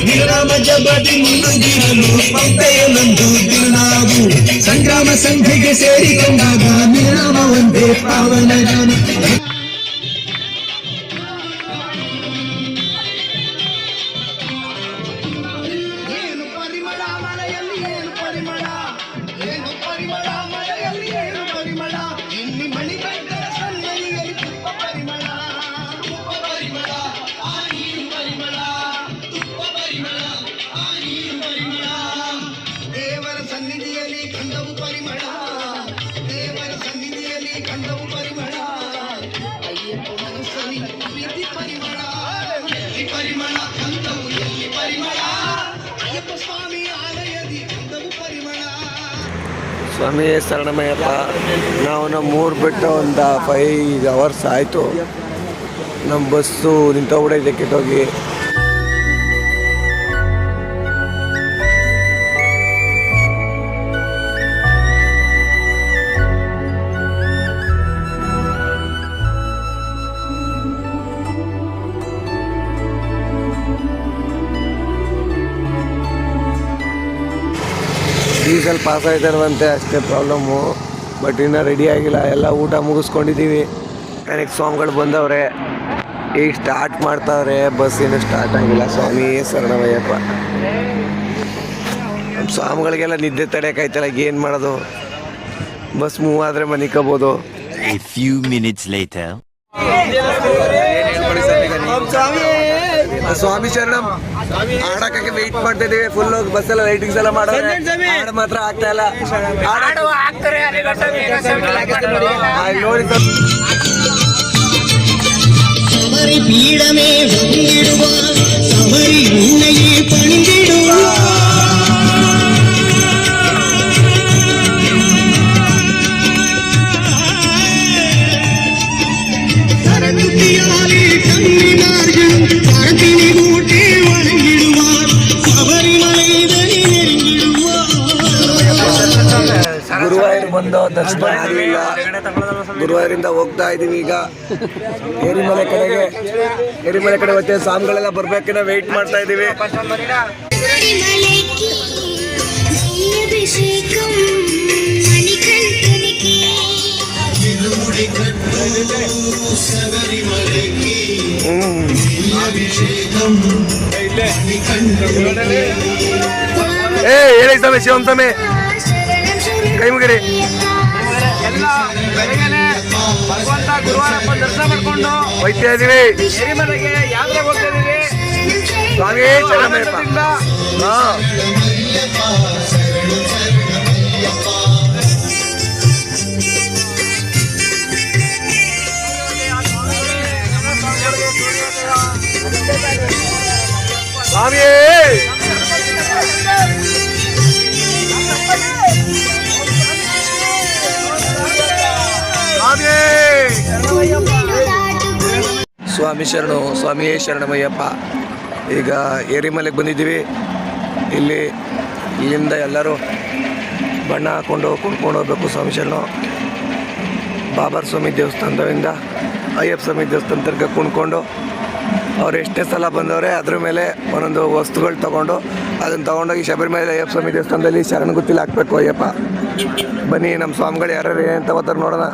ನಿರಾಮ ಜಬದಿ ಮುಳುಗಿರಲು ಪಂಪೆಯಲ್ಲೊಂದು ನಾವು ಸಂಗ್ರಾಮ ಸಂಘಕ್ಕೆ ಸೇರಿಕೊಂಡಾಗ ನಿರಾಮ ಒಂದೇ ಪಾವನ ಗಾನ. ಸ್ವಾಮಿ ಶರಣಮಯ್ಯಪ್ಪ. ನಾವು ನಮ್ಮ ಊರು ಬಿಟ್ಟು ಒಂದು 5 hours ಆಯಿತು. ನಮ್ಮ ಬಸ್ಸು ನಿಂತೋಗ್ಬಿಡೈತೆ ಕೆಟ್ಟೋಗಿ. ಡೀಸೆಲ್ ಪಾಸ್ ಆಯ್ತಾರಂತೆ, ಅಷ್ಟೇ ಪ್ರಾಬ್ಲಮ್ಮು. ಬಟ್ ಇನ್ನೂ ರೆಡಿ ಆಗಿಲ್ಲ, ಎಲ್ಲ ಊಟ ಮುಗಿಸ್ಕೊಂಡಿದ್ದೀವಿ. ನನಗೆ ಸ್ವಾಮಿಗಳು ಬಂದವ್ರೆ, ಈಗ ಸ್ಟಾರ್ಟ್ ಮಾಡ್ತಾವ್ರೆ. ಬಸ್ ಇನ್ನೂ ಸ್ಟಾರ್ಟ್ ಆಗಿಲ್ಲ. ಸ್ವಾಮಿ ಶರಣಮಯ್ಯಪ್ಪ. ನಮ್ಮ ಸ್ವಾಮಿಗಳಿಗೆಲ್ಲ ನಿದ್ದೆ ತಡೆಯೋಕ್ಕಾಯ್ತಲ್ಲ, ಏನು ಮಾಡೋದು? ಬಸ್ ಮೂವ್ ಆದರೆ ಮನಿಕೋಬೋದು. ಸ್ವಾಮಿ ಶರಣಂ ಆಡಕ್ಕೆ ವೆಯ್ಟ್ ಮಾಡ್ತಾ ಇದೀವಿ. ಫುಲ್ ಬಸ್ ಎಲ್ಲ ಲೈಟಿಂಗ್ಸ್ ಎಲ್ಲ ಮಾಡೋದು, ಹಾಡು ಮಾತ್ರ ಆಗ್ತಾ ಇಲ್ಲ. ನೋಡಿ ಪೀಡಮೇ ಹೊಂದಿಡುವ ಸಮರಿ ಉನ್ನೆಯೇ ಪಣಿದಿಡುವ ಸರಗುತ್ತಿಯಾಲಿ ಕಣ್ಣಿನಾರ್ಗಳು ಪರತಿನಿ ಗೂಟಿ ಒಣಗಿಡುವ ಶಬರಿಮಲೆಯಲ್ಲಿ ನೆರಗಿಡುವ. ಗುರುವಾಯೂರ್ ಬಂದು ದರ್ಶನ ಆಗಲಿಲ್ಲ. ಗುರುವಾಯೂರಿಂದ ಹೋಗ್ತಾ ಇದೀವಿ ಈಗ ಏರಿಮಲೆ ಕಡೆಗೆ. ಏರಿಮಲೆ ಕಡೆ ಮತ್ತೆ ಸ್ವಾಮಿಗಳೆಲ್ಲ ಬರ್ಬೇಕನ್ನ ವೆಯ್ಟ್ ಮಾಡ್ತಾ ಇದೀವಿ. ಹೇಳಿ ಸ್ವಾಮಿ, ಶಿವಂ ಸ್ವಾಮಿ ಕೈ ಮುಗಿರಿ. ಭಗವಂತ ಗುರುವಾರಪ್ಪ ದರ್ಶನ ಮಾಡ್ಕೊಂಡು ಹೋಗ್ತಾ ಇದೀವಿ. ಏರಿಮಲೆಗೆ ಯಾತ್ರೆ ಹೋಗ್ತಾ ಇದೀವಿ. ಸ್ವಾಮಿ ಶರಣಮಯ್ಯಪ್ಪ. ಸ್ವಾಮಿ ಸ್ವಾಮಿ ಶರಣು, ಸ್ವಾಮಿಯೇ ಶರಣಮಯ್ಯಪ್ಪ. ಈಗ ಏರಿಮಲೆಗೆ ಬಂದಿದ್ದೀವಿ. ಇಲ್ಲಿಂದ ಎಲ್ಲರೂ ಬಣ್ಣ ಹಾಕ್ಕೊಂಡು ಕುಣ್ಕೊಂಡು ಹೋಗ್ಬೇಕು. ಸ್ವಾಮಿ ಶರಣು ಬಾಬರ್ ಸ್ವಾಮಿ ದೇವಸ್ಥಾನದಿಂದ ಅಯ್ಯಪ್ಪ ಸ್ವಾಮಿ ದೇವಸ್ಥಾನ ತನಕ ಕುಣ್ಕೊಂಡು ಅವ್ರು ಎಷ್ಟೇ ಸಲ ಬಂದವ್ರೆ ಅದ್ರ ಮೇಲೆ ಒಂದೊಂದು ವಸ್ತುಗಳು ತೊಗೊಂಡು ಅದನ್ನು ತೊಗೊಂಡೋಗಿ ಶಬರಿಮಲೆ ಅಯ್ಯಪ್ಪ ಸ್ವಾಮಿ ದೇವಸ್ಥಾನದಲ್ಲಿ ಶರಣಗುತ್ತಿಲಿ ಹಾಕಬೇಕು. ಅಯ್ಯಪ್ಪ ಬನ್ನಿ, ನಮ್ಮ ಸ್ವಾಮಿಗಳು ಯಾರ್ಯಾರು ಏನಂತ ಓದ್ತಾರೆ ನೋಡೋಣ.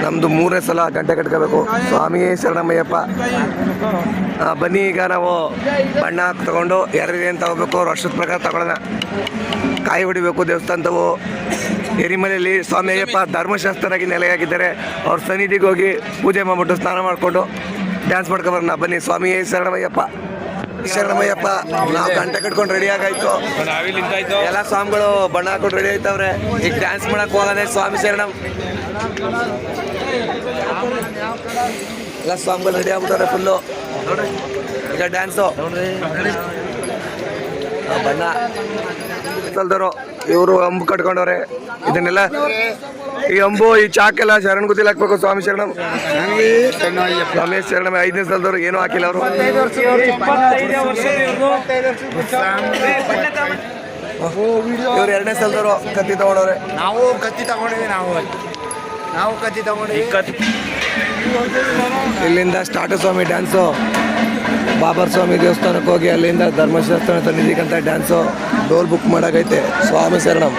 ನಮ್ಮದು 3ನೇ ಸಲ ಗಂಟೆ ಕಟ್ಕೋಬೇಕು. ಸ್ವಾಮಿಯೇ ಶರಣಮಯ್ಯಪ್ಪ. ಬನ್ನಿ, ಈಗ ನಾವು ಬಣ್ಣ ತೊಗೊಂಡು ಯಾರ್ಯಾರು ಏನು ತಗೋಬೇಕು ಅವ್ರು ವರ್ಷದ ಪ್ರಕಾರ ತಗೊಳ್ಳೋಣ. ಕಾಯಿ ಹೊಡಿಬೇಕು ದೇವಸ್ಥಾನದವು. ಎರಿಮಲೆಯಲ್ಲಿ ಸ್ವಾಮಿ ಅಯ್ಯಪ್ಪ ಧರ್ಮಶಾಸ್ತ್ರರಾಗಿ ನೆಲೆಯಾಗಿದ್ದಾರೆ. ಅವ್ರ ಸನ್ನಿಧಿಗೆ ಹೋಗಿ ಪೂಜೆ ಮಾಡಿಬಿಟ್ಟು ಸ್ನಾನ ಮಾಡಿಕೊಂಡು ಡ್ಯಾನ್ಸ್ ಮಾಡ್ಕೊಬರೋಣ. ಬನ್ನಿ, ಸ್ವಾಮಿಯೇ ಶರಣಮಯ್ಯಪ್ಪ. ಶರಣಮಯ್ಯಪ್ಪ. ನಾವು ಗಂಟೆ ಕಟ್ಕೊಂಡು ರೆಡಿ ಆಗಾಯ್ತು. ಎಲ್ಲ ಸ್ವಾಮಿಗಳು ಬಣ್ಣ ಹಾಕೊಂಡು ರೆಡಿ ಆಯ್ತವ್ರೆ. ಈಗ ಡ್ಯಾನ್ಸ್ ಮಾಡಕ್ ಹೋಗೋಣ. ಸ್ವಾಮಿ ಶರಣಂ. ಎಲ್ಲ ಸ್ವಾಮಿಗಳು ರೆಡಿ ಆಗ್ಬಿಟ್ಟವ್ರೆ ಫುಲ್ಲು. ಈಗ ಡ್ಯಾನ್ಸು ಬಣ್ಣ ಸಲ್ದವರು ಇವರು ಅಂಬು ಕಟ್ಕೊಂಡವ್ರೆ. ಇದನ್ನೆಲ್ಲ ಈ ಅಂಬು ಈ ಚಾಕೆಲ್ಲ ಶರಣಗುತ್ತಿಲಿ ಹಾಕ್ಬೇಕು. ಸ್ವಾಮಿ ಶರಣಂ. ಸ್ವಾಮಿ ಶರಣಂ. 5ನೇ ಸಲದವ್ರು ಏನೂ ಹಾಕಿಲ್ಲ ಅವರು. ಇವ್ರು 2ನೇ ಸಲದವರು ಕತ್ತಿ ತಗೊಂಡವ್ರೆ. ನಾವು ಕತ್ತಿ ತಗೊಂಡಿವಿ. ನಾವು ಕತ್ತಿ ತಗೊಂಡಿವಿ. ಇಲ್ಲಿಂದ ಸ್ಟಾರ್ಟ್ ಸ್ವಾಮಿ ಡ್ಯಾನ್ಸು. ಬಾಬರ್ ಸ್ವಾಮಿ ದೇವಸ್ಥಾನಕ್ಕೆ ಹೋಗಿ ಅಲ್ಲಿಂದ ಧರ್ಮಶಾಸ್ತ್ರ ಸನ್ನಿಧಿಗಂತ ಡ್ಯಾನ್ಸು ಡೋಲ್ ಬುಕ್ ಮಾಡೋಕೈತೆ. ಸ್ವಾಮಿ ಶರಣಂ.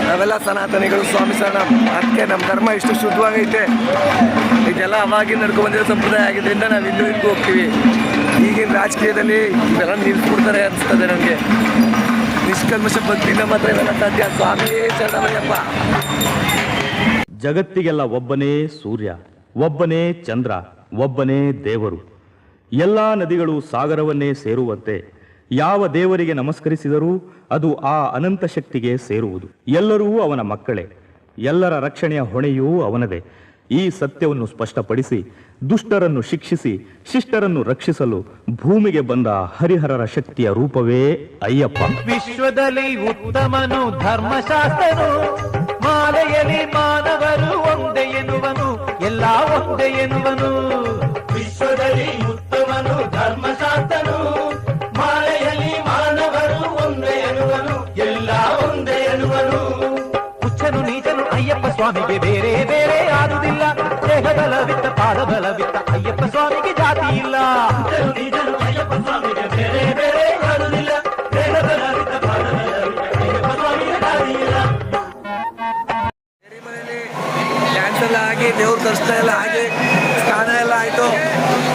ನಾವೆಲ್ಲ ಸನಾತನಿಗಳು. ಸ್ವಾಮಿ ಶರಣಂ. ಅದಕ್ಕೆ ನಮ್ಮ ಧರ್ಮ ಇಷ್ಟು ಶುದ್ಧವಾಗೈತೆ. ಇದೆಲ್ಲ ಅವಾಗಿ ನಡ್ಕೊಂಡು ಬಂದಿರೋ ಸಂಪ್ರದಾಯ ಆಗಿದ್ದರಿಂದ ನಾವು ಇನ್ನೂ ಇದ್ದು ಹೋಗ್ತೀವಿ. ಈಗಿನ ರಾಜಕೀಯದಲ್ಲಿ ಇವೆಲ್ಲ ನಿಲ್ಸ್ಬಿಡ್ತಾರೆ ಅನಿಸ್ತದೆ ನನಗೆ. ನಿಷ್ಕಲ್ಮಶ ಭಕ್ತಿಯಿಂದ ಮಾತ್ರ ಇವೆಲ್ಲ ಸಾಧ್ಯ. ಸ್ವಾಮಿಯೇ ಶರಣಮಯ್ಯಪ್ಪ. ಜಗತ್ತಿಗೆಲ್ಲ ಒಬ್ಬನೇ ಸೂರ್ಯ, ಒಬ್ಬನೇ ಚಂದ್ರ, ಒಬ್ಬನೇ ದೇವರು. ಎಲ್ಲ ನದಿಗಳು ಸಾಗರವನ್ನೇ ಸೇರುವಂತೆ ಯಾವ ದೇವರಿಗೆ ನಮಸ್ಕರಿಸಿದರೂ ಅದು ಆ ಅನಂತ ಶಕ್ತಿಗೆ ಸೇರುವುದು. ಎಲ್ಲರೂ ಅವನ ಮಕ್ಕಳೇ. ಎಲ್ಲರ ರಕ್ಷಣೆಯ ಹೊಣೆಯೂ ಅವನದೇ. ಈ ಸತ್ಯವನ್ನು ಸ್ಪಷ್ಟಪಡಿಸಿ ದುಷ್ಟರನ್ನು ಶಿಕ್ಷಿಸಿ ಶಿಷ್ಟರನ್ನು ರಕ್ಷಿಸಲು ಭೂಮಿಗೆ ಬಂದ ಹರಿಹರರ ಶಕ್ತಿಯ ರೂಪವೇ ಅಯ್ಯಪ್ಪ. ವಿಶ್ವದಲ್ಲಿ ಉತ್ತಮನು ಧರ್ಮಶಾಸ್ತ್ರನು, ಮಾಲೆಯಲ್ಲಿ ಮಾನವರು ಒಂದೇ ಎನ್ನುವನು, ಎಲ್ಲ ಒಂದೇ ಎನ್ನುವನು. ವಿಶ್ವದಲ್ಲಿ ಉತ್ತಮನು ಧರ್ಮಶಾಸ್ತ್ರನು, ಮಾಲೆಯಲ್ಲಿ ಮಾನವರು ಒಂದೇ ಎನ್ನುವನು, ಎಲ್ಲ ಒಂದೇ ಎನ್ನುವನು. ಹುಚ್ಚನು ನೀಚನು ಅಯ್ಯಪ್ಪ ಸ್ವಾಮಿಗೆ ಬೇರೆ ಬೇರೆ ಆದುದಿಲ್ಲ. ದೇಹಬಲವಿತ್ತ ಪಾದಬಲವಿತ್ತ ಅಯ್ಯಪ್ಪ ಸ್ವಾಮಿಗೆ ಜಾತಿ ಇಲ್ಲ. ಹುಚ್ಚನು ನೀಚನು ಅಯ್ಯಪ್ಪ ಸ್ವಾಮಿಗೆ ಬೇರೆ ಬೇರೆ ಆದುದಿಲ್ಲ. ದೇಹಬಲವಿತ್ತ ಪಾದಬಲವಿತ್ತ ಅಯ್ಯಪ್ಪ ಸ್ವಾಮಿಗೆ ಜಾತಿ ಇಲ್ಲ. ಡ್ಯಾನ್ಸ್ ಎಲ್ಲ ಆಗಿ ದೇವ್ರ ದರ್ಶನ ಎಲ್ಲ ಆಗಿ ಸ್ನಾನ ಎಲ್ಲ ಆಯಿತು.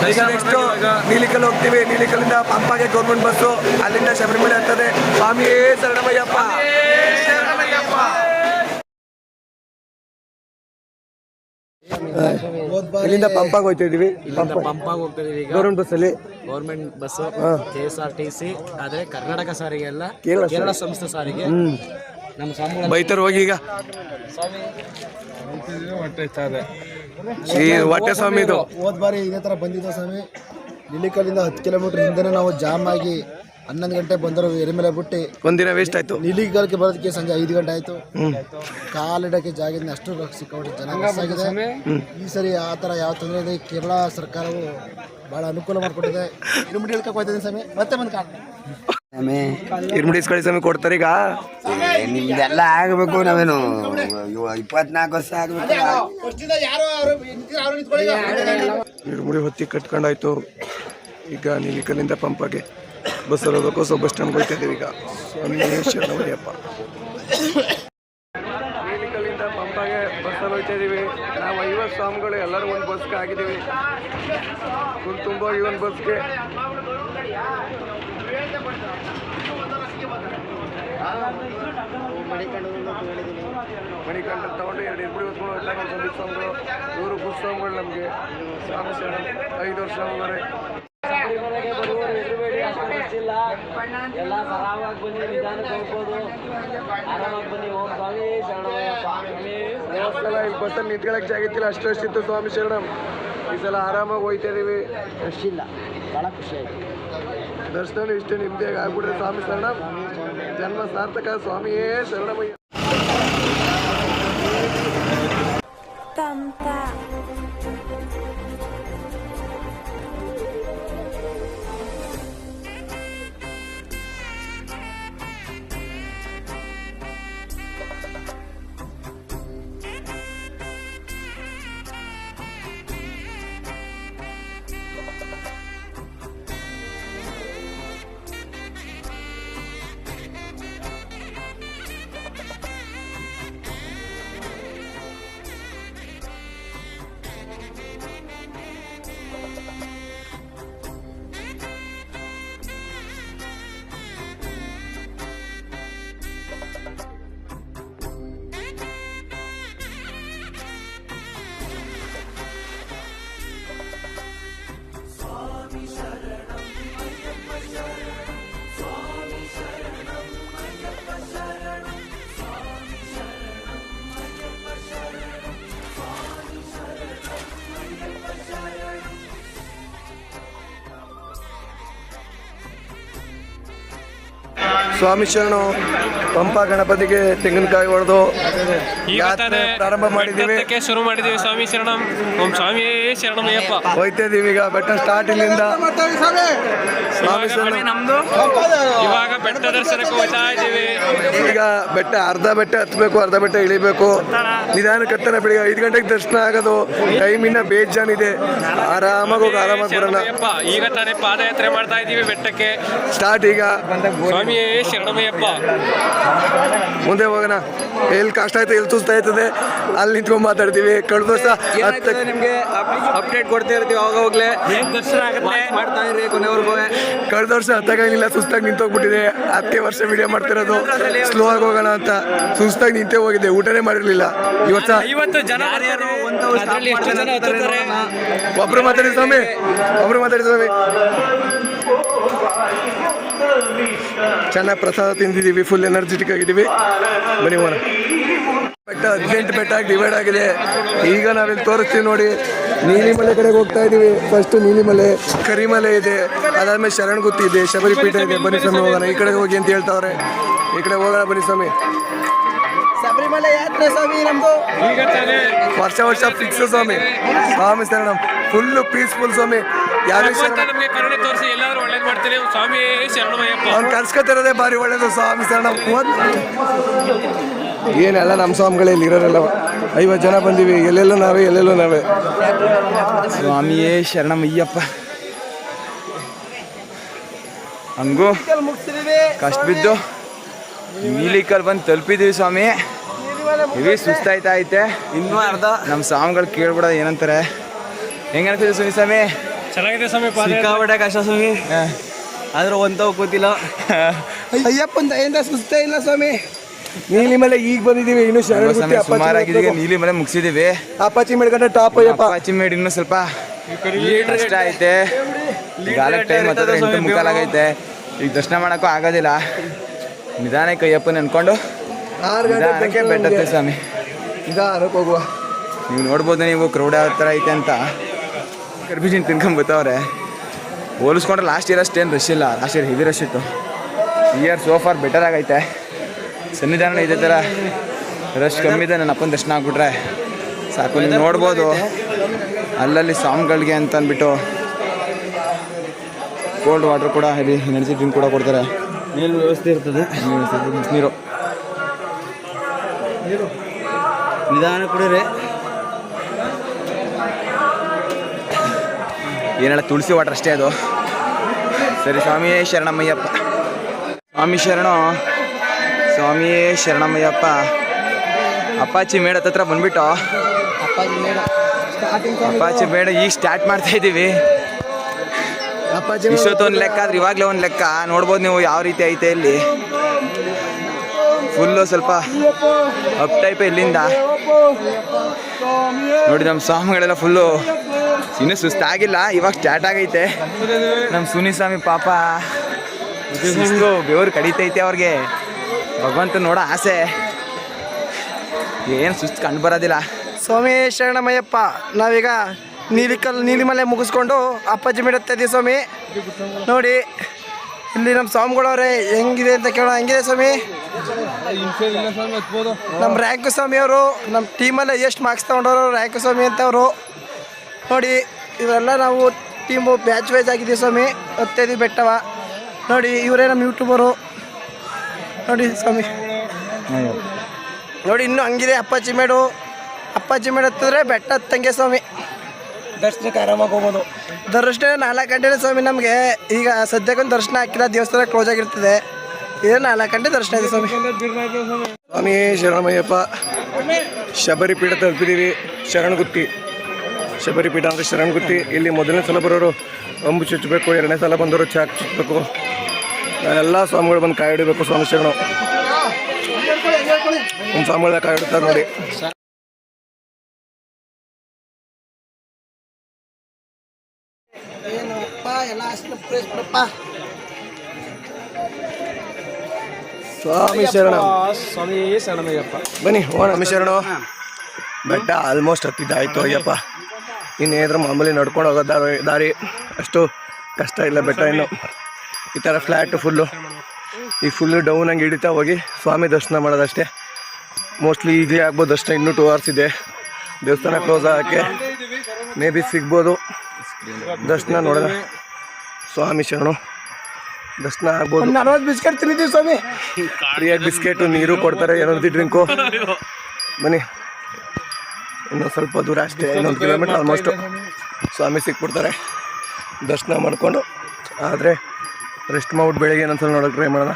ನೆಕ್ಸ್ಟು ನೀಲಿಕಲ್ ಹೋಗ್ತೀವಿ. ನೀಲಿಕಲ್ಲಿಂದ ಪಂಪಾಗೆ ಗೌರ್ಮೆಂಟ್ ಬಸ್ಸು, ಅಲ್ಲಿಂದ ಶಬರಿಮಲೆ ಆಗ್ತದೆ. ಸ್ವಾಮಿಯೇ ಶರಣಮಯ್ಯಪ್ಪ. ಇಲ್ಲಿಂದ ಪಂಪಾಗ ಹೋಗ್ತಾ ಇದೀವಿ. ಪಂಪಾಗಿ ಹೋಗ್ತಾ ಇದೀವಿ ಈಗ. ಗೌರ್ಮೆಂಟ್ ಬಸ್ಸಲ್ಲಿ ಗೌರ್ಮೆಂಟ್ ಬಸ್ KSRTC ಆದ್ರೆ ಕರ್ನಾಟಕ ಸಾರಿಗೆ ಅಲ್ಲ, ಕೇರಳ ಕೇರಳ ಸಂಸ್ಥೆ ಸಾರಿಗೆ. ನಮ್ಮ ಸ್ವಾಮಿಗಳ ಬೈತಾರೆ ಹೋಗಿ ಈಗ. ಹೊಟ್ಟೆ ಸ್ವಾಮಿ ಇದು. ಹೋದ ಬಾರಿ ಇದೇ ಥರ ಬಂದಿದ್ದು ಸ್ವಾಮಿ. ನಿಲಿಕಲ್ಲಿಂದ 10 ಕಿಲೋಮೀಟರ್ ಹಿಂದೆ ನಾವು ಜಾಮ್ ಆಗಿ 11 ಗಂಟೆ ಬಂದರು. ಎರಿಮೆಲೆ ಬಿಟ್ಟು ಒಂದಿನ ವೇಸ್ಟ್ ಆಯ್ತು. ನಿಲಿಕಲ್ಗೆ ಬರೋದಕ್ಕೆ ಸಂಜೆ 5 ಗಂಟೆ ಆಯಿತು. ಕಾಲಿಡಕ್ಕೆ ಜಾಗದಿಂದ ಅಷ್ಟು ಸಿಕ್ಕಾಪಟ್ಟೆ ಜನ ಮಿಸ್ ಆಗಿದೆ. ಈ ಸರಿ ಆ ಥರ ಯಾವ ತೊಂದರೆ ಇದೆ. ಕೇರಳ ಸರ್ಕಾರವು ಭಾಳ ಅನುಕೂಲ ಮಾಡಿಕೊಟ್ಟಿದೆ. ಇರುಮುಡಿ ಹೇಳ್ಕೊಕ್ ಹೋಗ್ತಿದ್ದೀನಿ ಸ್ವಾಮಿ. ಮತ್ತೆ ಬಂದು ಇರ್ಮುಡಿ ಇಸ್ಕೊಳ್ಳಿ ಸ್ವಾಮಿ ಕೊಡ್ತಾರೆ ಈಗ. ನಿಮ್ದೆಲ್ಲ ಆಗಬೇಕು. ನಾವೇನು 24 ವರ್ಷ ಆಗಬೇಕು. ಇರ್ಮುಡಿ ಹೊತ್ತಿ ಕಟ್ಕೊಂಡಾಯ್ತು. ಈಗ ನೀಲಿಕಲ್ಲಿಂದ ಪಂಪಾಗೆ ಬಸ್ಸಲ್ಲಿ ಹೋಗ್ಬೇಕು. ಸೊ ಬಸ್ ಸ್ಟ್ಯಾಂಡ್ಗೆ ಹೋಗ್ತಾ ಇದ್ದೀವಿ ಈಗ. ಸ್ವಾಮಿಯೇ ಶರಣಮಯ್ಯಪ್ಪ. ನೀಲಿಕಲ್ಲಿಂದ ಪಂಪಾಗೆ ಬಸ್ಸಲ್ಲಿ ಹೋಗ್ತಾ ಇದ್ದೀವಿ. ನಾವು 50 ಸ್ವಾಮಿಗಳು ಎಲ್ಲರೂ ಒಂದು ಬಸ್ಗೆ ಆಗಿದ್ದೀವಿ. ಫುಲ್ ತುಂಬ ಒಂದು ಬಸ್ಗೆ. ಮಣಿಕಂಡ ತಗೊಂಡು 2 ಇರ್ಮುಡಿ ಹೊತ್ಕೊಂಡು ಹೋಗ್ತಾರೆ ನಮ್ಮ ಸಂದೀಪ್ ಸ್ವಾಮಿಗಳು. ಇವರು ಗುಡ್ ಸ್ವಾಮಿಗಳು ನಮಗೆ. ಸ್ವಾಮಿ ಶರಣ 5 ವರ್ಷ ಹೋದರೆ ಎಲ್ಲ ಸರಾಗವಾಗಿ ಬನ್ನಿ, ನಿಧಾನಕ್ಕೆ ಹೋಗ್ಬೋದು, ಆರಾಮಾಗಿ ಬನ್ನಿ. ಓಂ ಸ್ವಾಮಿ ಶರಣಮಯ್ಯಪ್ಪ. ಇಲ್ಲಿ ಬಸ್ಸಲ್ಲಿ ನಿಂತ್ಕೊಳ್ಳೋಕೆ ಜಾಗ ಇತ್ತಿಲ್ಲ, ಅಷ್ಟೊಷ್ಟಿತ್ತು. ಸ್ವಾಮಿ ಶರಣಂ. ಈ ಸಲ ಆರಾಮಾಗಿ ಹೋಗ್ತಾ ಇದೀವಿ. ರಶ್ ಇಲ್ಲ, ಭಾಳ ಖುಷಿ ಆಯ್ತು. ದರ್ಶನ ಇಷ್ಟೇ ನಿಮ್ದೇಗ ಆಗ್ಬಿಟ್ರೆ. ಸ್ವಾಮಿ ಶರಣಂ. ಜನ್ಮ ಸಾರ್ಥಕ. ಸ್ವಾಮಿಯೇ ಶರಣಮಯ್ಯ. ಸ್ವಾಮಿ ಶರಣು ಪಂಪ ಗಣಪತಿಗೆ ತೆಂಗಿನಕಾಯಿ ಹೊಡೆದು ಯಾತ್ರೆ ಪ್ರಾರಂಭ ಮಾಡಿದ್ದೀವಿ. ಶುರು ಮಾಡಿದ್ದೀವಿ. ಸ್ವಾಮಿ ಶರಣಂ. ಓಂ ಸ್ವಾಮಿಯೇ ಶರಣಮಯ್ಯಪ್ಪ. ಹೋಯ್ತಾ ಇದೀವಿ ಈಗ ಬೆಟ್ಟ ಸ್ಟಾರ್ಟ್ ಇಲ್ಲಿಂದ. ಸ್ವಾಮಿ ಶರಣ ನಮ್ದು ಇವಾಗ ಬೆಟ್ಟ ದರ್ಶನಕ್ಕೆ ಹೋಗ್ತಾ ಇದ್ದೀವಿ. ಈಗ ಬೆಟ್ಟ ಅರ್ಧ ಬೆಟ್ಟ ಹತ್ಬೇಕು, ಅರ್ಧ ಬೆಟ್ಟ ಇಳಿಬೇಕು. ನಿಧಾನಕ್ಕೆ ಹತ್ತನ ಬೆಳಿಗ್ಗೆ 5 ಗಂಟೆಗೆ ದರ್ಶನ ಆಗೋದು. ಟೈಮ್ ಇನ್ನ ಬೇಜಾನಿದೆ. ಆರಾಮಾಗಿ ಹೋಗಿ ಆರಾಮಾಗಿ ಬರೋಣ. ಈಗ ತಾನೇ ಪಾದಯಾತ್ರೆ ಮಾಡ್ತಾ ಇದ್ದೀವಿ ಬೆಟ್ಟಕ್ಕೆ. ಸ್ಟಾರ್ಟ್ ಈಗ. ಸ್ವಾಮಿಯೇ ಶರಣಮಯ್ಯಪ್ಪ. ಮುಂದೆ ಹೋಗೋಣ. ಎಲ್ಲಿ ಕಷ್ಟ ಆಯ್ತು, ಎಲ್ಲಿ ಸುಸ್ತ ಆಯ್ತದೆ ಅಲ್ಲಿ ನಿಂತ್ಕೊಂಡು ಮಾತಾಡ್ತೀವಿ. ಕಳೆದ ವರ್ಷ ನಿಮ್ಗೆ ಅಪ್ಡೇಟ್ ಕೊಡ್ತಾ ಇರ್ತೀವಿ ಅವಾಗ ಹೋಗ್ಲೇ ದರ್ಶನ ಮಾಡ್ತಾ ಇರಿ ಕೊನೆವರೆಗೂ. ಕಳೆದ ವರ್ಷ ಹತ್ತಾಗಿಲ್ಲ, ಸುಸ್ತಾಗಿ ನಿಂತೋಗ್ಬಿಟ್ಟಿದೆ. 10 ವರ್ಷ ವಿಡಿಯೋ ಮಾಡ್ತಿರೋದು. ಸ್ಲೋ ಆಗಿ ಹೋಗೋಣ ಅಂತ ಸುಸ್ತಾಗಿ ನಿಂತೇ ಹೋಗಿದೆ. ಊಟನೇ ಮಾಡಿರ್ಲಿಲ್ಲ ಈ ವರ್ಷ. 50 ಜನ ಒಬ್ರು ಮಾತಾಡಿ ಸ್ವಾಮಿ, ಒಬ್ರು ಮಾತಾಡಿ ಸ್ವಾಮಿ. ಚೆನ್ನಾಗಿ ಪ್ರಸಾದ ತಿಂದಿದ್ದೀವಿ, ಫುಲ್ ಎನರ್ಜೆಟಿಕ್ ಆಗಿದ್ದೀವಿ. ಬನ್ನಿ ಹೋಗೋಣ. ಬೆಟ್ಟ 18 ಬೆಟ್ಟ ಆಗಿ ಡಿವೈಡ್ ಆಗಿದೆ. ಈಗ ನಾವಿಲ್ಲಿ ತೋರಿಸ್ತೀವಿ ನೋಡಿ. ನೀಲಿಮಲೆ ಕಡೆಗೆ ಹೋಗ್ತಾ ಇದೀವಿ. ಫಸ್ಟ್ ನೀಲಿಮಲೆ, ಕರಿಮಲೆ ಇದೆ, ಅದಾದ್ಮೇಲೆ ಶರಣಗುತ್ತಿ ಇದೆ, ಶಬರಿಪೀಠ ಇದೆ. ಬನ್ನಿ ಸ್ವಾಮಿ ಹೋಗೋಣ. ಈ ಕಡೆಗೆ ಹೋಗಿ ಅಂತ ಹೇಳ್ತಾವ್ರೆ. ಈ ಕಡೆ ಹೋಗೋಣ ಬನ್ನಿ ಸ್ವಾಮಿ. ಶಬರಿಮಲೆ ಯಾತ್ರೆ ಸ್ವಾಮಿ ನಮ್ದು ಈಗ ತಾನೇ ವರ್ಷ ಫಿಕ್ಸ್ ಸ್ವಾಮಿ. ಸ್ವಾಮಿ ಶರಣಂ. ಫುಲ್ಲು ಪೀಸ್ಫುಲ್ ಸ್ವಾಮಿ. ಯಾರು ನಮಗೆ ಕರುಣೆ ತೋರಿಸಿ ಎಲ್ಲಾದ್ರೂ ಒಳ್ಳೇದು ಮಾಡ್ತೀನಿ. ಸ್ವಾಮಿಯೇ ಶರಣಮಯ್ಯಪ್ಪ. ಅವ್ನು ಕರ್ಸ್ಕೊತಿರೋದೇ ಭಾರಿ ಒಳ್ಳೇದು. ಸ್ವಾಮಿ ಶರಣಂ. ಏನೆಲ್ಲ ನಮ್ಮ ಸ್ವಾಮಿಗಳೇ ಇಲ್ಲಿ ಇರೋರೆಲ್ಲ 50 ಜನ ಬಂದೀವಿ. ಎಲ್ಲೆಲ್ಲೋ ನಾವೇ ಸ್ವಾಮಿಯೇ ಶರಣಮಯ್ಯಪ್ಪ. ಹಂಗೂ ಕಷ್ಟ ಬಿದ್ದು ನೀಲಿಕಲ್ ಬಂದು ತಲುಪಿದೀವಿ ಸ್ವಾಮಿ. ಇವೇ ಸುಸ್ತಾಯ್ತಾ ಐತೆ. ಇನ್ನೂ ಅರ್ಧ ನಮ್ಮ ಸ್ವಾಮಿಗಳು ಕೇಳ್ಬಿಡೋದು ಏನಂತಾರೆ. ಹೆಂಗೆ ಅನ್ಸಿದೆ ಸುನಿ ಸ್ವಾಮಿ? ಚೆನ್ನಾಗಿದೆ ಸ್ವಾಮಿ. ಸಿಕ್ಕಾಪಟ್ಟೆ ಕಷ್ಟ ಸ್ವಾಮಿ. ಆದ್ರೂ ಒಂತ ಗೊತ್ತಿಲ್ಲ. ಅಯ್ಯಪ್ಪನ ದಯಿಂದ ಸುಸ್ತೇ ಇಲ್ಲ ಸ್ವಾಮಿ. ನೀಲಿಮಲೆ ಈಗ ಬಂದಿದ್ದೀವಿ. ಇನ್ನು ಶರಣಗುತ್ತಿ ಸುಮಾರಾಗಿದ್ದೀವಿ. ನೀಲಿಮಲೆ ಮುಗಿಸಿದೀವಿ. ಅಪ್ಪಾಚಿ ಮೇಡ್ಕೊಂಡ್ರೆ ಟಾಪ್ ಅಯ್ಯಪ್ಪ. ಅಪ್ಪಾಚಿ ಮೇಡ್ ಇನ್ನೂ ಸ್ವಲ್ಪ ಕಷ್ಟ ಐತೆ. ಗಾಲಕ್ಕೆ ಟೈಮ್ ಹತ್ತಿರ 8:45 ಆಗೈತೆ. ಈಗ ದರ್ಶನ ಮಾಡೋಕ್ಕೂ ಆಗೋದಿಲ್ಲ. ನಿಧಾನಕ್ಕೆ ಅಯ್ಯಪ್ಪನ ಅನ್ಕೊಂಡು 6 ನಿಧಾನಕ್ಕೆ ಬೆಟ್ಟತ್ತೆ ಸ್ವಾಮಿ. ನಿಧಾನಕ್ಕೆ ಹೋಗುವ. ನೀವು ನೋಡ್ಬೋದು, ನೀವು ಕ್ರೌಡ್ ಯಾವ ಥರ ಐತೆ ಅಂತ. ಗರ್ಭಿಜಿನ ತಿನ್ಕೊಂಬತ್ತವ್ರೆ. ಹೋಲಿಸ್ಕೊಂಡ್ರೆ ಲಾಸ್ಟ್ ಇಯರ್ ಅಷ್ಟೇನು ರಶ್ ಇಲ್ಲ. ಲಾಸ್ಟ್ ಇಯರ್ ಹೆವಿ ರಶ್ ಇತ್ತು. ಈ ಇಯರ್ ಸೋ ಫಾರ್ ಬೆಟರ್ ಆಗೈತೆ. ಸನ್ನಿಧಾನ ಇದೇ ಥರ ರಶ್ ಕಮ್ಮಿ ಇದೆ. ನನ್ನ ಅಪ್ಪನ ದರ್ಶನ ಆಗ್ಬಿಟ್ರೆ ಸಾಕು. ನೀವು ನೋಡ್ಬೋದು ಅಲ್ಲಲ್ಲಿ ಸ್ವಾಮಿಗಳಿಗೆ ಅಂತ ಅಂದ್ಬಿಟ್ಟು ಕೋಲ್ಡ್ ವಾಟರ್ ಕೂಡ, ಹೆವಿ ಎನರ್ಜಿ ಡ್ರಿಂಕ್ ಕೂಡ ಕೊಡ್ತಾರೆ. ನೀರು ವ್ಯವಸ್ಥೆ ಇರ್ತದೆ. ನೀರು ನಿಧಾನ ಕುಡಿದ್ರೆ ಏನೆಲ್ಲ ತುಳಸಿ ವಾಟರ್ ಅಷ್ಟೇ ಅದು. ಸರಿ, ಸ್ವಾಮಿಯೇ ಶರಣಮಯ್ಯಪ್ಪ. ಸ್ವಾಮಿ ಶರಣು. ಸ್ವಾಮಿಯೇ ಶರಣಮಯ್ಯಪ್ಪ. ಅಪ್ಪಾಚಿ ಮೇಡ ಹತ್ರ ಬಂದ್ಬಿಟ್ಟು ಅಪ್ಪಾಚಿ ಮೇಡ ಈಗ ಸ್ಟಾರ್ಟ್ ಮಾಡ್ತಾ ಇದ್ದೀವಿ. ಇಷ್ಟೊತ್ತು ಒಂದು ಲೆಕ್ಕ ಆದ್ರೆ ಇವಾಗಲೇ ಒಂದು ಲೆಕ್ಕ. ನೋಡ್ಬೋದು ನೀವು ಯಾವ ರೀತಿ ಐತೆ ಇಲ್ಲಿ. ಫುಲ್ಲು ಸ್ವಲ್ಪ ಅಪ್ ಟೈಪ್ ಇಲ್ಲಿಂದ ನೋಡಿ. ನಮ್ಮ ಸ್ವಾಮಿಗಳೆಲ್ಲ ಫುಲ್ಲು ಇನ್ನೂ ಸುಸ್ತಾಗಿಲ್ಲ. ಇವಾಗ ಸ್ಟಾರ್ಟ್ ಆಗೈತೆ. ನಮ್ಮ ಸುನಿ ಸ್ವಾಮಿ ಪಾಪ ಬೆವರು ಕಡಿತೈತೆ ಅವ್ರಿಗೆ. ಭಗವಂತ ನೋಡೋ ಆಸೆ. ಏನು ಸುಸ್ತು ಕಂಡು ಬರೋದಿಲ್ಲ. ಸ್ವಾಮಿ ಶರಣಮಯ್ಯಪ್ಪ. ನಾವೀಗ ನೀಲಿಮಲೆ ಮುಗಿಸ್ಕೊಂಡು ಅಪ್ಪಾಜಿ ಮೇಡತ್ತಾ ಇದ್ದೀವಿ ಸ್ವಾಮಿ. ನೋಡಿ ಇಲ್ಲಿ ನಮ್ಮ ಸ್ವಾಮಿಗಳವ್ರೆ ಹೆಂಗಿದೆ ಅಂತ ಕೇಳೋಣ. ಹೆಂಗಿದೆ ಸ್ವಾಮಿ ನಮ್ಮ ರ್ಯಾಂಕು ಸ್ವಾಮಿ ಅವರು? ನಮ್ಮ ಟೀಮಲ್ಲೇ ಎಷ್ಟು ಮಾರ್ಕ್ಸ್ ತೊಗೊಂಡವರು ರ್ಯಾಂಕು ಸ್ವಾಮಿ ಅಂತ ಅವರು. ನೋಡಿ ಇವರೆಲ್ಲ ನಾವು ಟೀಮು ಬ್ಯಾಚ್ ವೈಸ್ ಆಗಿದ್ದೀವಿ ಸ್ವಾಮಿ. 15 ಬೆಟ್ಟವ ನೋಡಿ. ಇವರೇ ನಮ್ಮ ಯೂಟ್ಯೂಬರು ನೋಡಿ ಸ್ವಾಮಿ. ನೋಡಿ ಇನ್ನೂ ಹಂಗಿದೆ ಅಪ್ಪಾಜಿ ಮೇಡು. ಅಪ್ಪಾಜಿ ಮೇಡು ಹತ್ತಿದ್ರೆ ಬೆಟ್ಟ ಹತ್ತಂಗೆ ಸ್ವಾಮಿ. ದರ್ಶನಕ್ಕೆ ಆರಾಮಾಗಿ ಹೋಗೋದು. ದರ್ಶನ 4 ಗಂಟೆ ಸ್ವಾಮಿ. ನಮಗೆ ಈಗ ಸದ್ಯಕ್ಕೊಂದು ದರ್ಶನ ಹಾಕಿಲ್ಲ. ದೇವಸ್ಥಾನ ಕ್ಲೋಸ್ ಆಗಿರ್ತದೆ. ಇದು 4 ಗಂಟೆ ದರ್ಶನ ಇದೆ ಸ್ವಾಮಿ. ಸ್ವಾಮಿ ಶರಣಮಯ್ಯಪ್ಪ. ಶಬರಿಪೀಠ ತಲುಪಿದ್ದೀವಿ. ಶರಣಗುತ್ತಿ ಶಬರಿಪೀಠ ಅಂದರೆ ಶರಣಗುತ್ತಿ. ಇಲ್ಲಿ ಮೊದಲನೇ ಸಲ ಬರೋರು ಅಂಬು ಚುಚ್ಚಬೇಕು, 2ನೇ ಸಲ ಬಂದವರು ಚಾಕ್ ಚುಚ್ಚಬೇಕು. ಎಲ್ಲ ಸ್ವಾಮಿಗಳು ಬಂದು ಕಾಯಿ ಹಿಡಬೇಕು. ಸ್ವಾಮಿ ಶರಣ. ನಮ್ಮ ಸ್ವಾಮಿಗಳ ಕಾಯಿ ಹಿಡ್ತಾರೆ ನೋಡಿ. ಸ್ವಾಮಿ ಶರಣ. ಸ್ವಾಮಿ ಶರಣಮಯ್ಯಪ್ಪ. ಬನ್ನಿ ಹೋಗೋಣ ಶರಣ. ಬೆಟ್ಟ ಆಲ್ಮೋಸ್ಟ್ ಹತ್ತಿದ್ದಾಯ್ತು ಅಯ್ಯಪ್ಪ. ಇನ್ನೇನಾದ್ರೂ ಮಾಮೂಲಿ ನಡ್ಕೊಂಡು ಹೋಗೋ ದಾರಿ ಅಷ್ಟು ಕಷ್ಟ ಇಲ್ಲ. ಬೆಟ್ಟ ಇನ್ನು ಈ ಥರ ಫ್ಲ್ಯಾಟು ಫುಲ್ಲು ಈ ಫುಲ್ಲು ಡೌನ್ ಹಂಗೆ ಹಿಡಿತಾ ಹೋಗಿ ಸ್ವಾಮಿ ದರ್ಶನ ಮಾಡೋದಷ್ಟೇ. ಮೋಸ್ಟ್ಲಿ ಈಗಲೇ ಆಗ್ಬೋದು ಅಷ್ಟೇ, ಇನ್ನೂ 2 hours ಇದೆ ದೇವಸ್ಥಾನ ಕ್ಲೋಸ್ ಆಗೋಕ್ಕೆ. ಮೇ ಬಿ ಸಿಗ್ಬೋದು ದರ್ಶನ ನೋಡೋಣ. ಸ್ವಾಮಿ ಶರಣು ದರ್ಶನ ಆಗ್ಬೋದು. 40 ಬಿಸ್ಕೆಟ್ ತಿಂದಿದ್ದೀವಿ ಸ್ವಾಮಿ. ಫ್ರೀಯಾಗಿ ಬಿಸ್ಕೆಟು ನೀರು ಕೊಡ್ತಾರೆ, ಎನರ್ಜಿ ಡ್ರಿಂಕು. ಬನ್ನಿ, ಇನ್ನೊಂದು ಸ್ವಲ್ಪ ದೂರ ಅಷ್ಟೇ, 1 ಕಿಲೋಮೀಟರ್ ಆಲ್ಮೋಸ್ಟು ಸ್ವಾಮಿ ಸಿಕ್ಬಿಡ್ತಾರೆ. ದರ್ಶನ ಮಾಡಿಕೊಂಡು ಆದರೆ ರೆಸ್ಟ್ ಮಾಡ್ಬಿಟ್ಟು ಬೆಳಿಗ್ಗೆ ಏನೊಂದ್ಸಲ ನೋಡೋಕೆ ಟ್ರೈ ಮಾಡೋಣ.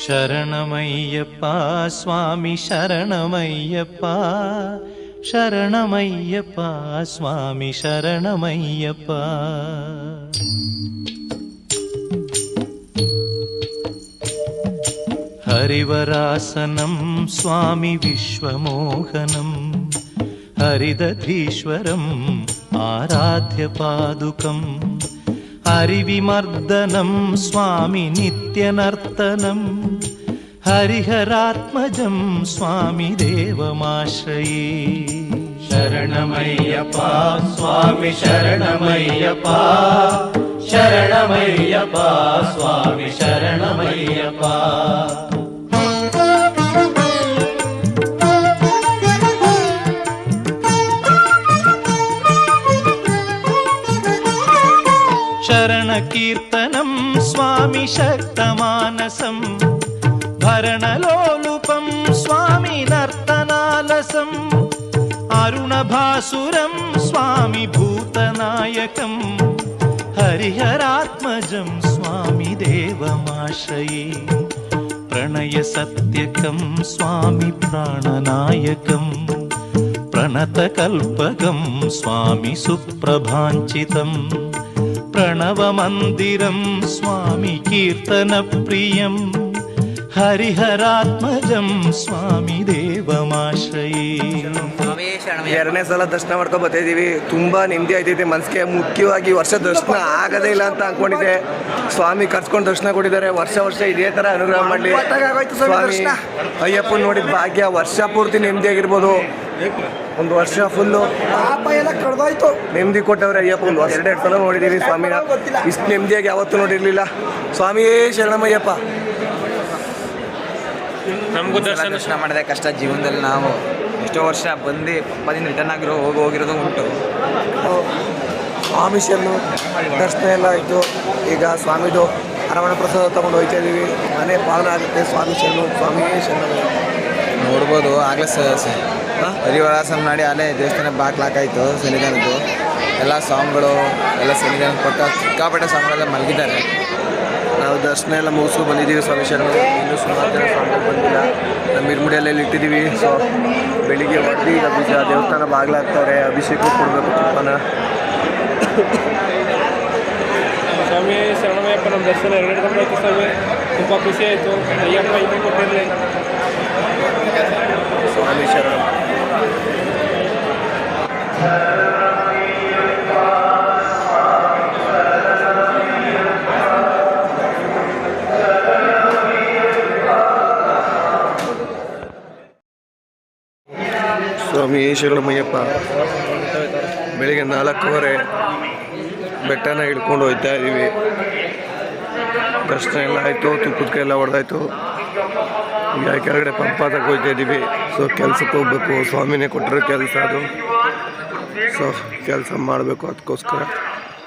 ಶರಣಮಯ್ಯಪ್ಪ ಸ್ವಾಮಿ ಶರಣಮಯ್ಯಪ್ಪ, ಶರಣಮಯ್ಯಪ್ಪ ಸ್ವಾಮಿ ಶರಣಮಯ್ಯಪ್ಪ. ಹರಿವರಾಸನಂ ಸ್ವಾಮಿ ವಿಶ್ವಮೋಹನಂ, ಹರಿದಧೀಶ್ವರಂ ಆರಾಧ್ಯ ಪಾದುಕಂ, ಹರಿವಿಮರ್ದನಂ ಸ್ವಾಮಿ ನಿತ್ಯನರ್ತನಂ, ಹರಿಹರಾತ್ಮಜಂ ಸ್ವಾಮಿ ದೇವಮಾಶ್ರಯೇ. ಶರಣಮಯ್ಯಪ್ಪ ಸ್ವಾಮಿ ಶರಣಮಯ್ಯಪ್ಪ, ಶರಣಮಯ್ಯಪ್ಪ ಸ್ವಾಮಿ ಶರಣಮಯ್ಯಪ್ಪ. ಶರಣಕೀರ್ತನಂ ಸ್ವಾಮಿ ಶಕ್ತಮಾನಸಂ, ಭರಣಲೋಲುಪಂ ಸ್ವಾಮಿ ನರ್ತನಾಲಸಂ, ಅರುಣಭಾಸುರಂ ಸ್ವಾಮಿ ಭೂತನಾಯಕಂ, ಹರಿಹರಾತ್ಮಜಂ ಸ್ವಾಮಿ ದೇವಮಾಶ್ರಯೇ. ಪ್ರಣಯ ಸತ್ಯಕಂ ಸ್ವಾಮಿ ಪ್ರಾಣನಾಯಕಂ, ಪ್ರಣತಕಲ್ಪಕಂ ಸ್ವಾಮಿ ಸುಪ್ರಭಾಂಚಿತಂ, ಪ್ರಣವಮಂದಿರಂ ಸ್ವಾಮಿ ಕೀರ್ತನಪ್ರಿಯಂ, ಹರಿಹರಾತ್ಮಜಂ ಸ್ವಾಮಿ ದೇವಮಾಶ್ರಯೇ. 2ನೇ ಸಲ ದರ್ಶನ ಮಾಡ್ಕೊಂಡು ಬರ್ತಾಯಿದ್ದೀವಿ. ತುಂಬ ನೆಮ್ಮದಿ ಆಯ್ತೈತೆ ಮನಸ್ಸಿಗೆ. ಮುಖ್ಯವಾಗಿ ವರ್ಷ ದರ್ಶನ ಆಗೋದೇ ಇಲ್ಲ ಅಂತ ಅಂದ್ಕೊಂಡಿದ್ದೆ. ಸ್ವಾಮಿ ಕರ್ಸ್ಕೊಂಡು ದರ್ಶನ ಕೊಟ್ಟಿದ್ದಾರೆ. ವರ್ಷ ಇದೇ ಥರ ಅನುಗ್ರಹ ಮಾಡಲಿ ಸ್ವಾಮಿ. ಅಯ್ಯಪ್ಪನ ನೋಡಿದ ಭಾಗ್ಯ. ವರ್ಷ ಪೂರ್ತಿ ನೆಮ್ಮದಿಯಾಗಿರ್ಬೋದು. ಒಂದು ವರ್ಷ ಫುಲ್ಲು ನೆಮ್ಮದಿ ಕೊಟ್ಟವ್ರೆ ಅಯ್ಯಪ್ಪ. ಒಂದು ವರ್ಷ 2 ಸಲ ನೋಡಿದ್ದೀವಿ ಸ್ವಾಮಿನ. ಇಷ್ಟು ನೆಮ್ಮದಿಯಾಗಿ ಯಾವತ್ತೂ ನೋಡಿರಲಿಲ್ಲ. ಸ್ವಾಮಿಯೇ ಶರಣಮಯ್ಯಪ್ಪ. ನಮಗೂ ದರ್ಶನ ಮಾಡೋದೇ ಕಷ್ಟ ಜೀವನದಲ್ಲಿ. ನಾವು ಎಷ್ಟೋ ವರ್ಷ ಬಂದು ಪಪ್ಪದಿಂದ ರಿಟರ್ನ್ ಹೋಗಿರೋದು ಉಂಟು. ಸ್ವಾಮಿ ಶರಣು ದರ್ಶನ ಎಲ್ಲ ಆಯಿತು. ಈಗ ಸ್ವಾಮಿದು ಅರವಣ ಪ್ರಸಾದ ತೊಗೊಂಡು ಹೋಗ್ತಾ ಇದ್ದೀವಿ. ಮನೆ ಪಾಲನ ಆಗುತ್ತೆ. ಸ್ವಾಮಿ ಶರಣು, ಸ್ವಾಮಿಯೇ ಶರಣಮಯ್ಯ. ನೋಡ್ಬೋದು. ಆಗಲೇ ಹರಿವರಾಸನ ಮಾಡಿ ಅಲ್ಲೇ ದೇವಸ್ಥಾನ ಬಾಕ್ಲಾಕಾಯಿತು ಸನ್ನಿಧಾನದ್ದು. ಎಲ್ಲ ಸಾಂಗ್ಗಳು ಎಲ್ಲ ಸನ್ನಿಧಾನ ಪಕ್ಕ ಸಿಕ್ಕಾಪಟ್ಟೆ ಸಾಂಗ್ಗಳೆಲ್ಲ ಮಲಗಿದ್ದಾರೆ. ನಾವು ದರ್ಶನ ಎಲ್ಲ ಮುಗಿಸ್ಕೊಂಡು ಬಂದಿದ್ದೀವಿ ಸ್ವಾಮಿ ಶರಣು. ಇನ್ನೂ ಸುಮಾರು ಜನ ಸ್ವಾಮಿಗಳು ಬಂದಿಲ್ಲ. ನಮ್ಮ ಇರ್ಮುಡಿಯಲ್ಲೆಲ್ಲ ಇಟ್ಟಿದ್ದೀವಿ. ಸೊ ಬೆಳಿಗ್ಗೆ ಹೊಡೆದು ಈಗ ದೇವಸ್ಥಾನ ಬಾಗಿಲಾಗ್ತವ್ರೆ. ಅಭಿಷೇಕ ಕೊಡಬೇಕು ತುಪ್ಪನ. ಸ್ವಾಮಿ ಶರಣಮಯ್ಯಪ್ಪ ನಮ್ಮ ದರ್ಶನ 2 ಗಂಟೆ ಆಯಿತು ಸ್ವಾಮಿ. ತುಂಬ ಖುಷಿ ಆಯಿತು. ಅಯ್ಯಪ್ಪ ಇನ್ನೂ ಕೊಟ್ಟಿರಲಿ. ಸ್ವಾಮಿ ಶರಣ. ಸ್ವಾಮಿ ಶರಣಮಯ್ಯಪ್ಪ. ಬೆಳಿಗ್ಗೆ 4:15 ಬೆಟ್ಟನ ಹಿಡ್ಕೊಂಡು ಹೋಗ್ತಾ ಇದ್ದೀವಿ. ದರ್ಶನ ಎಲ್ಲ ಆಯಿತು. ತುಪ್ಪದ ಎಲ್ಲ ಹೊಡೆದಾಯ್ತು. ಈಗ ಕೆಳಗಡೆ ಪಂಪಾತಕ್ಕೆ ಹೋಗ್ತಾ ಇದ್ದೀವಿ. ಸೊ ಕೆಲ್ಸಕ್ಕೆ ಹೋಗ್ಬೇಕು. ಸ್ವಾಮಿನೇ ಕೊಟ್ಟಿರೋ ಕೆಲಸ ಅದು. ಸೊ ಕೆಲಸ ಮಾಡಬೇಕು. ಅದಕ್ಕೋಸ್ಕರ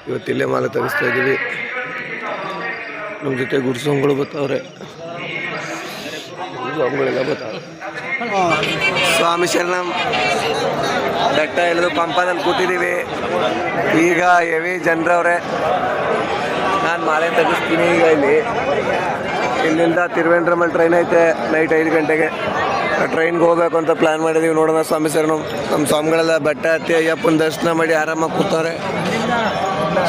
ಇವತ್ತಿಲ್ಲೇ ಮಾಲೆ ತೆಗಿಸ್ತಾ ಇದ್ದೀವಿ. ನಮ್ಮ ಜೊತೆ ಗುಡ್ಸಂಗಳು ಬರ್ತಾವ್ರೆ. ಸ್ವಾಮಿಗಳೆಲ್ಲ ಬರ್ತಾವ್ರೆ. ಸ್ವಾಮಿ ಶರಣಂ. ಬೆಟ್ಟ ಇಳಿದು ಪಂಪದಲ್ಲಿ ಕೂತಿದ್ದೀವಿ. ಈಗ ಹೆವಿ ಜನರವ್ರೆ. ನಾನು ಮಾಲೆ ತೆಗಿಸ್ತೀನಿ. ಈಗ ಇಲ್ಲಿಂದ ತಿರುವೇಂದ್ರಮಲ್ಲಿ ಟ್ರೈನ್ ಐತೆ ನೈಟ್ 5 ಗಂಟೆಗೆ. ಆ ಟ್ರೈನ್ಗೆ ಹೋಗ್ಬೇಕು ಅಂತ ಪ್ಲ್ಯಾನ್ ಮಾಡಿದ್ದೀವಿ. ನೋಡೋಣ. ಸ್ವಾಮಿ ಶರಣಂ. ನಮ್ಮ ಸ್ವಾಮಿಗಳೆಲ್ಲ ಬೆಟ್ಟ ಹತ್ತಿ ಅಯ್ಯಪ್ಪನ ದರ್ಶನ ಮಾಡಿ ಆರಾಮಾಗಿ ಕೂತವ್ರೆ.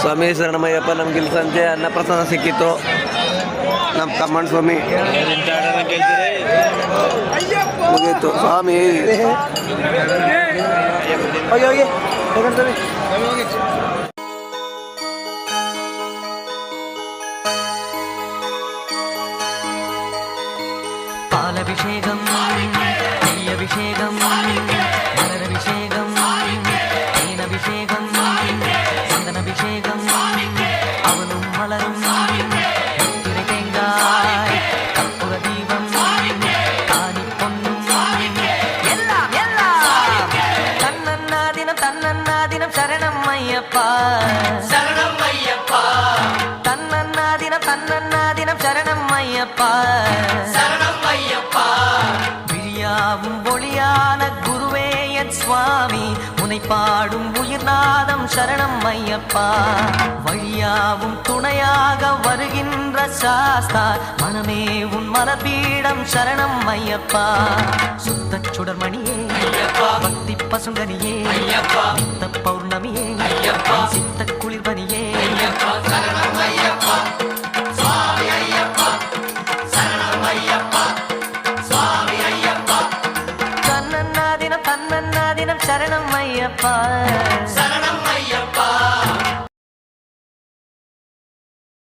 ಸ್ವಾಮಿ ಶರಣಮಯ್ಯಪ್ಪ. ನಮ್ಗೆ ಇಲ್ಲಿ ಸಂಜೆ ಅನ್ನಪ್ರಸಾದ ಸಿಕ್ಕಿತ್ತು. ನಮ್ಮ ಕಮ್ಮಣ್ಣ ಸ್ವಾಮಿ ಮುಗೀತು ಸ್ವಾಮಿ. பாலபிஷேகம் நெய்யபிஷேகம் மலரபிஷேகம் தேனபிஷேகம் சந்தனபிஷேகம் அவனும் மலரும் திரை தேங்காய் கற்பூர தீபம் காணி பொன்னும் எல்லாம் எல்லாம் தன்னன்னாதினம் தன்னன்னாதினம் சரணம் ஐயப்பா சரணம் ஐயப்பா தன்னன்னாதினம் தன்னன்னாதினம் சரணம் ஐயப்பா சரணம் ஐயப்பா விழியாவும் ஒளியான குருவே என் சுவாமி உனை பாடும் உயிர்நாதம் சரணம் ஐயப்பா வழியாவும் துணையாக வருகின்ற சாஸ்தா மனமே உன் மலபீடம் சரணம் ஐயப்பா சுத்த சுடர்மணியே பக்தி பசுங்கனியே நித்த பௌர்ணமியே சித்த குளிர்பனியே சரணம் ஐயப்பா சுவாமி ஐயப்பா சரணம் ஐயப்பா சுவாமி ஐயப்பா தன்னன்னாதினம் தன்னன்னாதினம் சரணம் ஐயப்பா சரணம்